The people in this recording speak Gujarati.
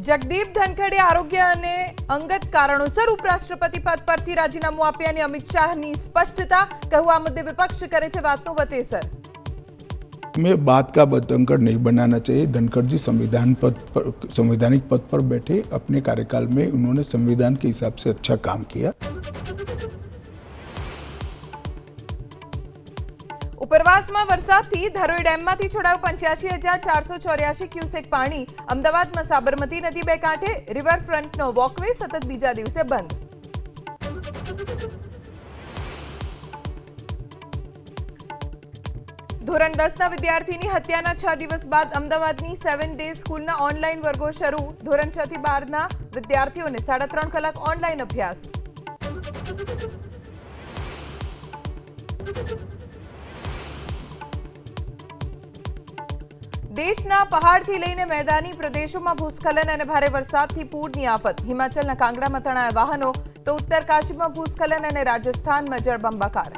જગદીપ ધનખડે આરોગ્ય અને અંગત કારણોસર ઉપરાષ્ટ્રપતિ પદ પરથી રાજીનામું આપ્યાની અમિત શાહની સ્પષ્ટતા। કહ્યું આ મુદ્દે વિપક્ષ કરે છે વાતનું વતેસર। में बात का बतंकड़ नहीं बनाना चाहिए। धनखड़ जी संवैधानिक पद पर बैठे, अपने कार्यकाल में उन्होंने संविधान के हिसाब से अच्छा काम किया। ઉપરવાસમાં વરસાદથી ધરોઈ ડેમમાંથી છોડાયું 85,484 ક્યુસેક પાણી। અમદાવાદમાં સાબરમતી નદી બે કાંઠે, રિવરફ્રન્ટનો વોકવે સતત બીજા દિવસે બંધ। ધોરણ 10ના વિદ્યાર્થીની હત્યાના 6 દિવસ બાદ અમદાવાદની 7 ડે સ્કૂલના ઓનલાઈન વર્ગો શરૂ। ધોરણ 6 થી 12ના વિદ્યાર્થીઓને 3.5 કલાક ઓનલાઈન અભ્યાસ। દેશના પહાડથી લઈને મેદાની પ્રદેશોમાં ભૂસ્ખલન અને ભારે વરસાદથી પૂરની આફત। હિમાચલના કાંગડામાં તણાયા વાહનો, તો ઉત્તર કાશીમાં ભૂસ્ખલન અને રાજસ્થાનમાં જળબંબાકાર।